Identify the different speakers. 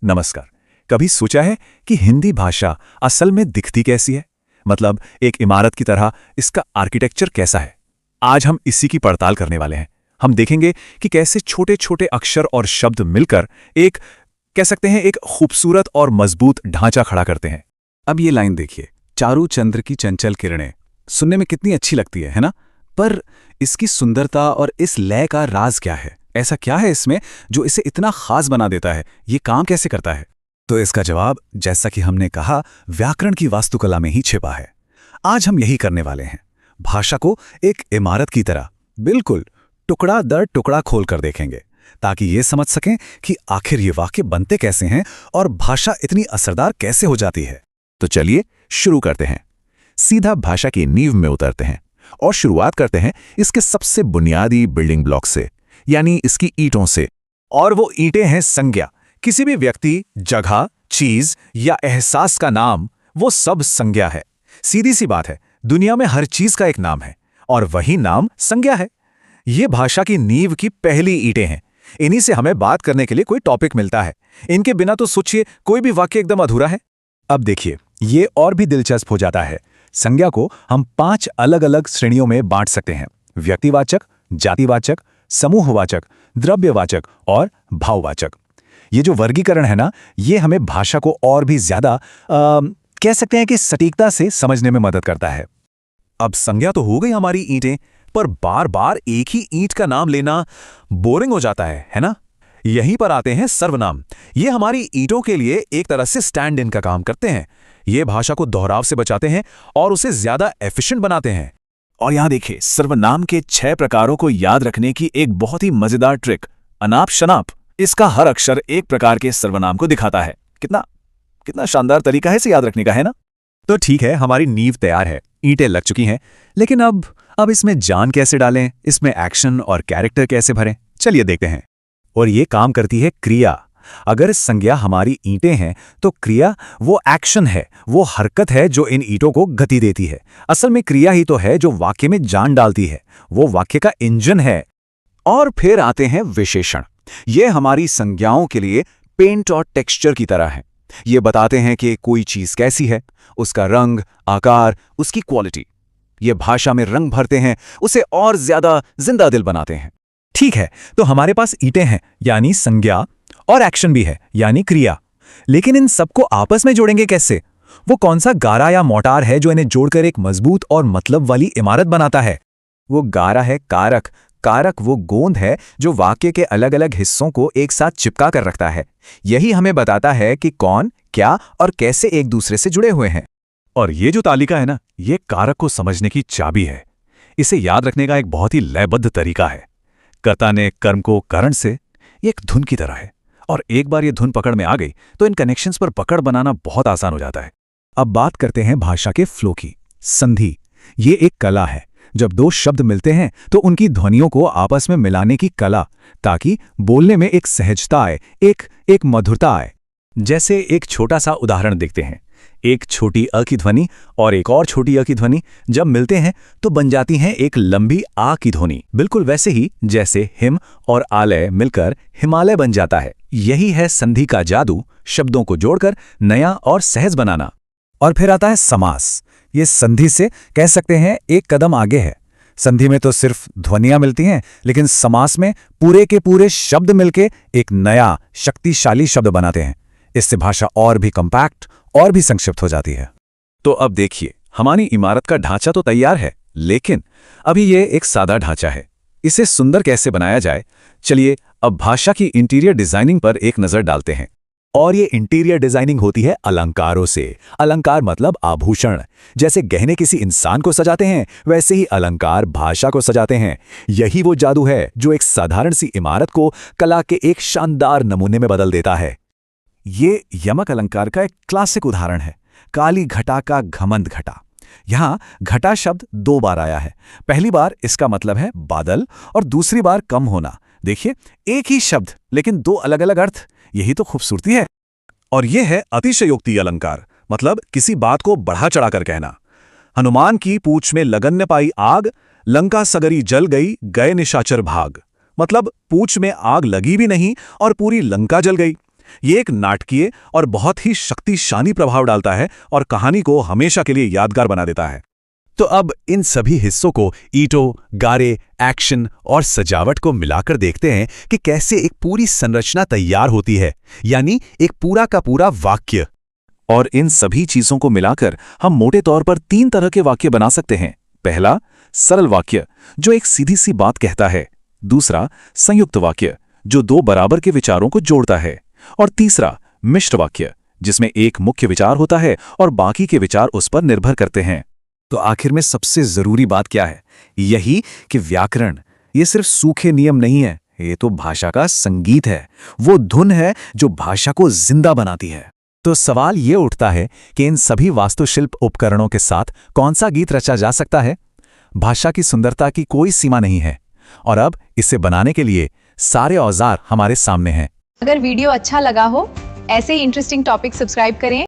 Speaker 1: नमस्कार। कभी सोचा है कि हिंदी भाषा असल में दिखती कैसी है? मतलब एक इमारत की तरह इसका आर्किटेक्चर कैसा है? आज हम इसी की पड़ताल करने वाले हैं। हम देखेंगे कि कैसे छोटे छोटे अक्षर और शब्द मिलकर एक कह सकते हैं एक खूबसूरत और मजबूत ढांचा खड़ा करते हैं। अब ये लाइन देखिए, चारू चंद्र की चंचल किरणें। सुनने में कितनी अच्छी लगती है ना? पर इसकी सुंदरता और इस लय का राज क्या है? ऐसा क्या है इसमें जो इसे इतना खास बना देता है? ये काम कैसे करता है? तो इसका जवाब, जैसा कि हमने कहा, व्याकरण की वास्तुकला में ही छिपा है। आज हम यही करने वाले हैं। भाषा को एक इमारत की तरह बिल्कुल टुकड़ा दर टुकड़ा खोलकर देखेंगे, ताकि ये समझ सकें कि आखिर ये वाक्य बनते कैसे हैं और भाषा इतनी असरदार कैसे हो जाती है। तो चलिए शुरू करते हैं। सीधा भाषा की नींव में उतरते हैं और शुरुआत करते हैं इसके सबसे बुनियादी बिल्डिंग ब्लॉक से, यानी इसकी ईंटों से। और वो ईंटें हैं संज्ञा। किसी भी व्यक्ति, जगह, चीज या एहसास का नाम, वो सब संज्ञा है। सीधी सी बात है, दुनिया में हर चीज का एक नाम है और वही नाम संज्ञा है। ये भाषा की नींव की पहली ईंटें हैं। इन्हीं से हमें बात करने के लिए कोई टॉपिक मिलता है। इनके बिना तो सोचिए कोई भी वाक्य एकदम अधूरा है। अब देखिए, ये और भी दिलचस्प हो जाता है। संज्ञा को हम 5 अलग अलग श्रेणियों में बांट सकते हैं: व्यक्तिवाचक, जातिवाचक, समूहवाचक, द्रव्यवाचक और भाववाचक। ये जो वर्गीकरण है ना, ये हमें भाषा को और भी ज्यादा कह सकते हैं कि सटीकता से समझने में मदद करता है। अब संज्ञा तो हो गई हमारी ईंटें, पर बार बार एक ही ईंट का नाम लेना बोरिंग हो जाता है ना? यहीं पर आते हैं सर्वनाम। ये हमारी ईंटों के लिए एक तरह से स्टैंड इन का काम करते हैं। ये भाषा को दोहराव से बचाते हैं और उसे ज्यादा एफिशिएंट बनाते हैं। और यहां देखिए, सर्वनाम के 6 प्रकारों को याद रखने की एक बहुत ही मजेदार ट्रिक, अनाप शनाप। इसका हर अक्षर एक प्रकार के सर्वनाम को दिखाता है। कितना शानदार तरीका है इसे याद रखने का, है ना? तो ठीक है, हमारी नींव तैयार है, ईंटें लग चुकी हैं, लेकिन अब इसमें जान कैसे डालें, इसमें एक्शन और कैरेक्टर कैसे भरें? चलिए देखते हैं। और ये काम करती है क्रिया। अगर संज्ञा हमारी ईंटें हैं, तो क्रिया वो एक्शन है, वो हरकत है जो इन ईंटों को गति देती है। असल में क्रिया ही तो है जो वाक्य में जान डालती है, वो वाक्य का इंजन है। और फिर आते हैं विशेषण। ये हमारी संज्ञाओं के लिए पेंट और टेक्सचर की तरह है। ये बताते हैं कि कोई चीज कैसी है, उसका रंग, आकार, उसकी क्वालिटी। ये भाषा में रंग भरते हैं, उसे और ज्यादा जिंदा दिल बनाते हैं। ठीक है, तो हमारे पास ईंटें हैं यानी संज्ञा, और एक्शन भी है यानी क्रिया। लेकिन इन सबको आपस में जोड़ेंगे कैसे? वो कौन सा गारा या मोटार है जो इन्हें जोड़कर एक मजबूत और मतलब वाली इमारत बनाता है? वो गारा है कारक। कारक वो गोंद है जो वाक्य के अलग अलग हिस्सों को एक साथ चिपका कर रखता है। यही हमें बताता है कि कौन, क्या और कैसे एक दूसरे से जुड़े हुए हैं। और ये जो तालिका है ना, ये कारक को समझने की चाबी है। इसे याद रखने का एक बहुत ही लयबद्ध तरीका है। कर्ता ने कर्म को कारण से, ये एक धुन की तरह है, और एक बार ये धुन पकड़ में आ गई तो इन कनेक्शंस पर पकड़ बनाना बहुत आसान हो जाता है। अब बात करते हैं भाषा के फ्लो की। संधि, ये एक कला है। जब 2 शब्द मिलते हैं तो उनकी ध्वनियों को आपस में मिलाने की कला, ताकि बोलने में एक सहजता आए, एक मधुरता आए। जैसे एक छोटा सा उदाहरण देखते हैं। एक छोटी अ की ध्वनि और एक और छोटी अ की ध्वनि जब मिलते हैं तो बन जाती हैं एक लंबी आ की ध्वनि। बिल्कुल वैसे ही जैसे हिम और आलय मिलकर हिमालय बन जाता है। यही है संधि का जादू, शब्दों को जोड़कर नया और सहज बनाना। और फिर आता है समास। ये संधि से कह सकते हैं एक कदम आगे है। संधि में तो सिर्फ ध्वनियां मिलती हैं, लेकिन समास में पूरे के पूरे शब्द मिलके एक नया शक्तिशाली शब्द बनाते हैं। इससे भाषा और भी कॉम्पैक्ट और भी संक्षिप्त हो जाती है। तो अब देखिए, हमारी इमारत का ढांचा तो तैयार है, लेकिन अभी ये एक सादा ढांचा है। इसे सुंदर कैसे बनाया जाए? चलिए अब भाषा की इंटीरियर डिजाइनिंग पर एक नजर डालते हैं। और ये इंटीरियर डिजाइनिंग होती है अलंकारों से। अलंकार मतलब आभूषण। जैसे गहने किसी इंसान को सजाते हैं, वैसे ही अलंकार भाषा को सजाते हैं। यही वो जादू है जो एक साधारण सी इमारत को कला के एक शानदार नमूने में बदल देता है। ये यमक अलंकार का एक क्लासिक उदाहरण है। काली घटा का घमंड घटा। यहां घटा शब्द 2 बार आया है। पहली बार इसका मतलब है बादल और दूसरी बार कम होना। देखिए, एक ही शब्द लेकिन 2 अलग अलग अर्थ। यही तो खूबसूरती है। और यह है अतिशयोक्ति अलंकार, मतलब किसी बात को बढ़ा चढ़ाकर कहना। हनुमान की पूंछ में लगन न पाई आग, लंका सगरी जल गई, गए निशाचर भाग। मतलब पूंछ में आग लगी भी नहीं और पूरी लंका जल गई। ये एक नाटकीय और बहुत ही शक्तिशाली प्रभाव डालता है और कहानी को हमेशा के लिए यादगार बना देता है। तो अब इन सभी हिस्सों को ईंटों, गारे, एक्शन और सजावट को मिलाकर देखते हैं कि कैसे एक पूरी संरचना तैयार होती है, यानी एक पूरा का पूरा वाक्य। और इन सभी चीजों को मिलाकर हम मोटे तौर पर 3 तरह के वाक्य बना सकते हैं। पहला, सरल वाक्य जो एक सीधी सी बात कहता है। दूसरा, संयुक्त वाक्य जो 2 बराबर के विचारों को जोड़ता है। और तीसरा, मिश्र वाक्य जिसमें एक मुख्य विचार होता है और बाकी के विचार उस पर निर्भर करते हैं। तो आखिर में सबसे जरूरी बात क्या है? यही कि व्याकरण ये सिर्फ सूखे नियम नहीं है, ये तो भाषा का संगीत है। वो धुन है जो भाषा को जिंदा बनाती है। तो सवाल ये उठता है कि इन सभी वास्तुशिल्प उपकरणों के साथ कौन सा गीत रचा जा सकता है? भाषा की सुंदरता की कोई सीमा नहीं है और अब इसे बनाने के लिए सारे औजार हमारे सामने हैं।
Speaker 2: अगर वीडियो अच्छा लगा हो, ऐसे ही इंटरेस्टिंग टॉपिक सब्सक्राइब करें।